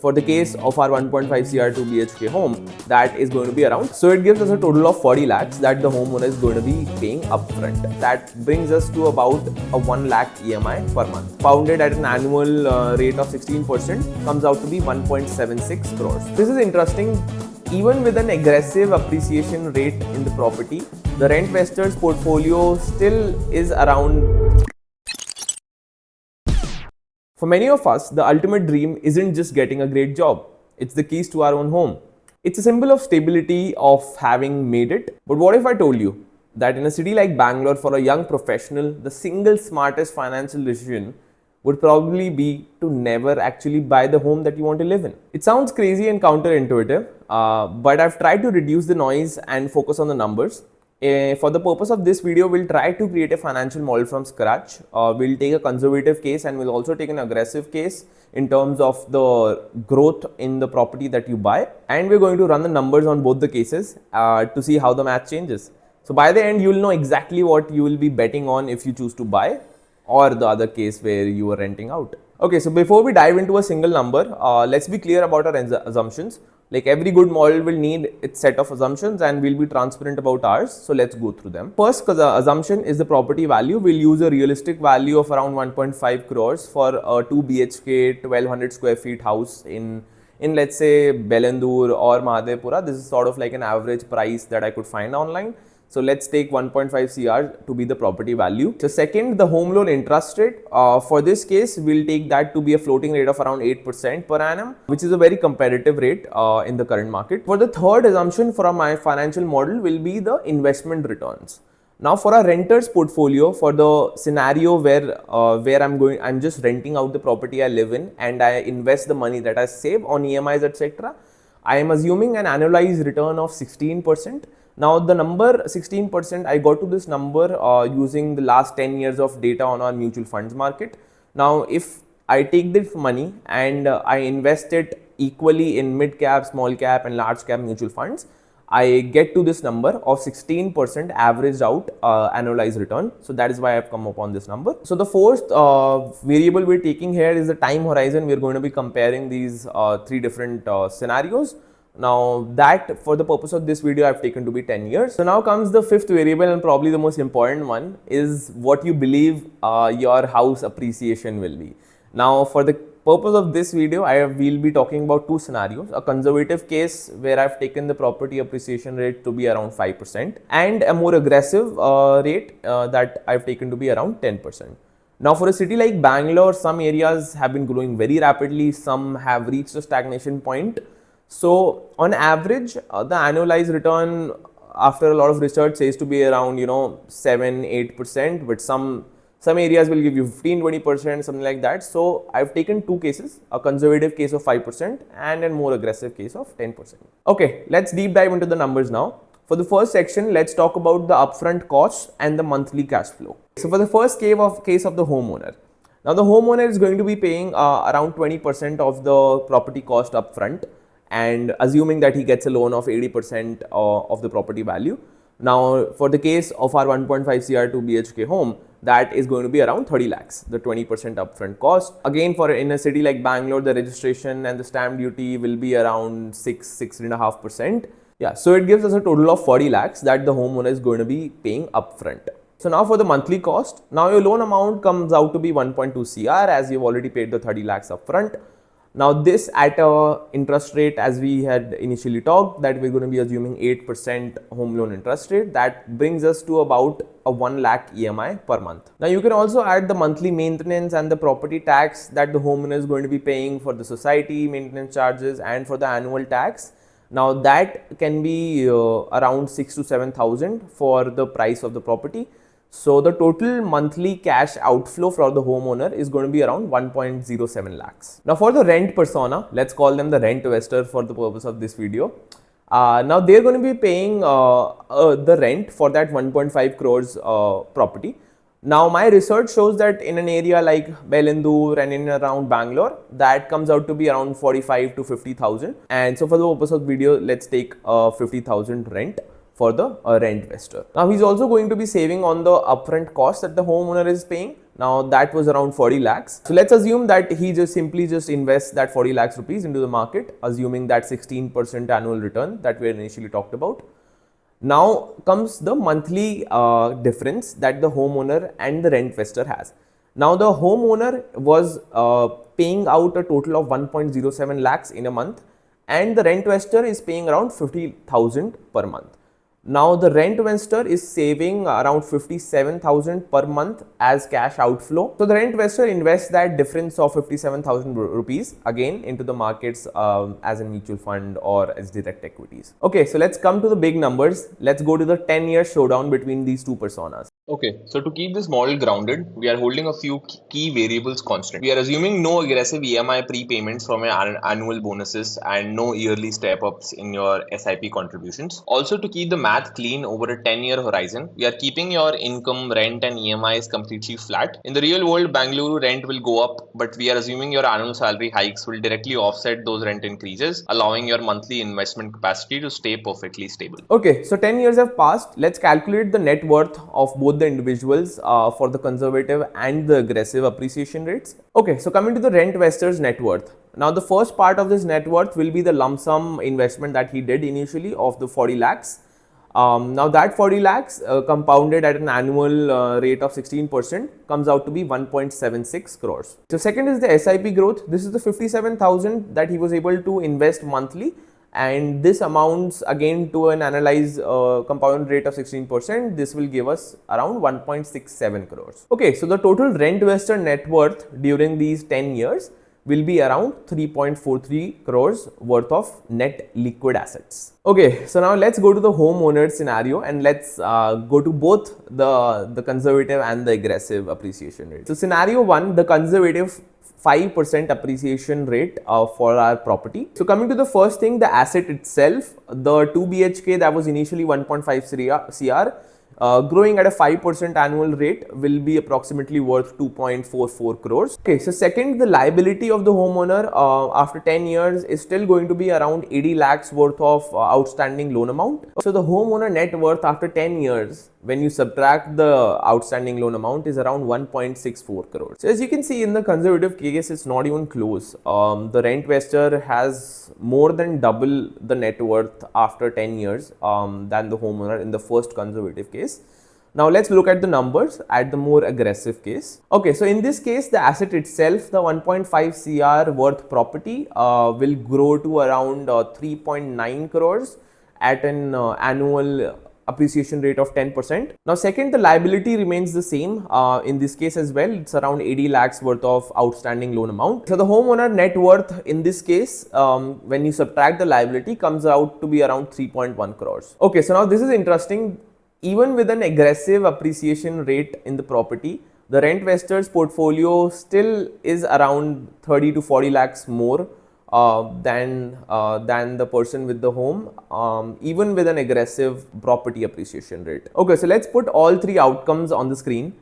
For the case of our 1.5 CR 2 BHK home, that is going to be around. So it gives us a total of 40 lakhs that the homeowner is going to be paying upfront. That brings us to about a 1 lakh EMI per month. Pounded at an annual rate of 16% comes out to be 1.76 crores. This is interesting. Even with an aggressive appreciation rate in the property, the rent investors portfolio still is around. For many of us, the ultimate dream isn't just getting a great job, it's the keys to our own home. It's a symbol of stability, of having made it. But what if I told you that in a city like Bangalore, for a young professional, the single smartest financial decision would probably be to never actually buy the home that you want to live in? It sounds crazy and counterintuitive, but I've tried to reduce the noise and focus on the numbers. For the purpose of this video, we'll try to create a financial model from scratch. We'll take a conservative case and we'll also take an aggressive case in terms of the growth in the property that you buy. And we're going to run the numbers on both the cases to see how the math changes. So by the end, you'll know exactly what you will be betting on if you choose to buy, or the other case where you are renting out. Okay, so before we dive into a single number, let's be clear about our assumptions. Like every good model will need its set of assumptions and we'll be transparent about ours. So let's go through them. First assumption is the property value. We'll use a realistic value of around 1.5 crores for a 2 BHK 1200 square feet house in let's say Bengaluru or Mahadevpura. This is sort of like an average price that I could find online. So let's take 1.5 CR to be the property value. So second, the home loan interest rate. For this case, we'll take that to be a floating rate of around 8% per annum, which is a very competitive rate in the current market. For the third assumption for my financial model will be the investment returns. Now for our renters portfolio, for the scenario where I'm just renting out the property I live in and I invest the money that I save on EMIs, etc. I am assuming an annualized return of 16%. Now the number 16%, I got to this number using the last 10 years of data on our mutual funds market. Now if I take this money and I invest it equally in mid cap, small cap and large cap mutual funds, I get to this number of 16% averaged out annualized return. So that is why I've come upon this number. So the fourth variable we're taking here is the time horizon. We're going to be comparing these three different scenarios. Now that, for the purpose of this video, I've taken to be 10 years. So now comes the fifth variable and probably the most important one, is what you believe your house appreciation will be. Now for the purpose of this video, we'll be talking about two scenarios: a conservative case where I've taken the property appreciation rate to be around 5% and a more aggressive rate that I've taken to be around 10%. Now for a city like Bangalore, some areas have been growing very rapidly, some have reached a stagnation point. So on average, the annualized return after a lot of research says to be around 7-8%, but some areas will give you 15-20%, something like that. So I've taken two cases, a conservative case of 5% and a more aggressive case of 10%. Okay, let's deep dive into the numbers now. For the first section, let's talk about the upfront costs and the monthly cash flow. So for the first case of the homeowner. Now the homeowner is going to be paying around 20% of the property cost upfront, and assuming that he gets a loan of 80% of the property value. Now for the case of our 1.5 CR 2 BHK home, that is going to be around 30 lakhs, the 20% upfront cost. Again, for in a city like Bangalore, the registration and the stamp duty will be around 6.5%. Yeah, so it gives us a total of 40 lakhs that the homeowner is going to be paying upfront. So now for the monthly cost, now your loan amount comes out to be 1.2 CR as you've already paid the 30 lakhs upfront. Now this at a interest rate, as we had initially talked, that we're going to be assuming 8% home loan interest rate. That brings us to about a 1 lakh EMI per month. Now you can also add the monthly maintenance and the property tax that the homeowner is going to be paying for the society maintenance charges and for the annual tax. Now that can be around 6 to 7,000 for the price of the property. So the total monthly cash outflow for the homeowner is going to be around 1.07 lakhs. Now for the rent persona, let's call them the rent investor for the purpose of this video. Now they're going to be paying the rent for that 1.5 crores property. Now my research shows that in an area like Bengaluru and in around Bangalore, that comes out to be around 45 to 50,000. And so for the purpose of video, let's take 50,000 rent for the rent investor. Now he's also going to be saving on the upfront cost that the homeowner is paying. Now that was around 40 lakhs. So let's assume that he just simply invests that 40 lakhs rupees into the market, assuming that 16% annual return that we initially talked about. Now comes the monthly difference that the homeowner and the rent investor has. Now the homeowner was paying out a total of 1.07 lakhs in a month, and the rent investor is paying around 50,000 per month. Now the rent investor is saving around 57,000 per month as cash outflow. So the rent investor invests that difference of 57,000 rupees again into the markets as a mutual fund or as direct equities. Okay, so let's come to the big numbers. Let's go to the 10-year showdown between these two personas. Okay, so to keep this model grounded, we are holding a few key variables constant. We are assuming no aggressive EMI prepayments from your annual bonuses and no yearly step-ups in your SIP contributions. Also, to keep the math clean over a 10-year horizon, we are keeping your income, rent and EMIs completely flat. In the real world, Bengaluru rent will go up, but we are assuming your annual salary hikes will directly offset those rent increases, allowing your monthly investment capacity to stay perfectly stable. Okay, so 10 years have passed. Let's calculate the net worth of both the individuals for the conservative and the aggressive appreciation rates. Okay, so coming to the rent investor's net worth. Now the first part of this net worth will be the lump sum investment that he did initially of the 40 lakhs. Now that 40 lakhs compounded at an annual rate of 16% comes out to be 1.76 crores. So second is the SIP growth. This is the 57,000 that he was able to invest monthly, and this amounts again to an analyzed compound rate of 16%. This will give us around 1.67 crores. Okay, so the total rent investor net worth during these 10 years will be around 3.43 crores worth of net liquid assets. Okay, so now let's go to the homeowner scenario and let's go to both the conservative and the aggressive appreciation rate. So scenario 1, the conservative 5% appreciation rate for our property. So coming to the first thing, the asset itself, the 2 BHK that was initially 1.5 CR, growing at a 5% annual rate will be approximately worth 2.44 crores. Okay, so second, the liability of the homeowner after 10 years is still going to be around 80 lakhs worth of outstanding loan amount. So the homeowner net worth after 10 years, when you subtract the outstanding loan amount, is around 1.64 crores. So as you can see in the conservative case, it's not even close. The rent investor has more than double the net worth after 10 years than the homeowner in the first conservative case. Now let's look at the numbers at the more aggressive case. Okay, so in this case, the asset itself, the 1.5 CR worth property will grow to around 3.9 crores at an annual appreciation rate of 10%. Now second, the liability remains the same in this case as well. It's around 80 lakhs worth of outstanding loan amount. So the homeowner net worth in this case, when you subtract the liability, comes out to be around 3.1 crores. Okay, so now this is interesting. Even with an aggressive appreciation rate in the property, the rent investor's portfolio still is around 30 to 40 lakhs more than the person with the home, even with an aggressive property appreciation rate. Okay, so let's put all three outcomes on the screen.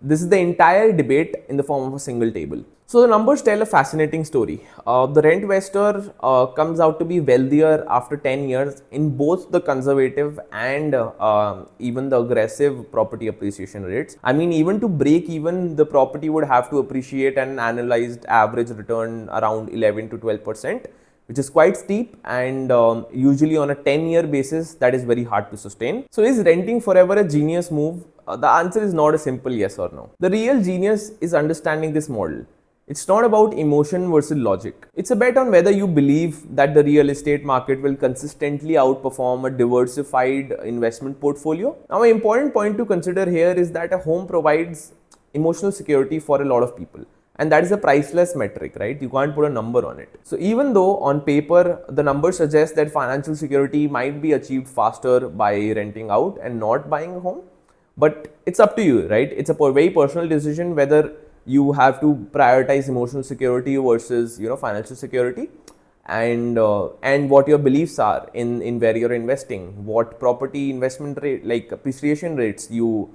This is the entire debate in the form of a single table. So the numbers tell a fascinating story. The rent investor comes out to be wealthier after 10 years in both the conservative and even the aggressive property appreciation rates. I mean, even to break even, the property would have to appreciate an annualized average return around 11 to 12%, which is quite steep, and usually on a 10-year basis, that is very hard to sustain. So is renting forever a genius move? The answer is not a simple yes or no. The real genius is understanding this model. It's not about emotion versus logic. It's a bet on whether you believe that the real estate market will consistently outperform a diversified investment portfolio. Now, an important point to consider here is that a home provides emotional security for a lot of people. And that is a priceless metric, right? You can't put a number on it. So even though on paper, the numbers suggest that financial security might be achieved faster by renting out and not buying a home, but it's up to you, right? It's a very personal decision whether you have to prioritize emotional security versus, financial security, and what your beliefs are in where you're investing, what property investment rate, like appreciation rates you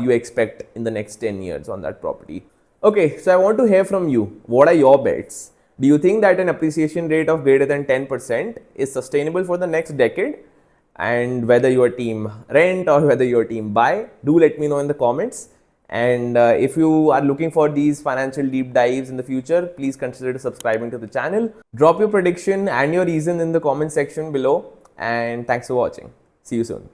expect in the next 10 years on that property. Okay, so I want to hear from you. What are your bets? Do you think that an appreciation rate of greater than 10% is sustainable for the next decade? And whether your team rent or whether your team buy, do let me know in the comments. And if you are looking for these financial deep dives in the future, please consider subscribing to the channel. Drop your prediction and your reason in the comment section below. And thanks for watching. See you soon.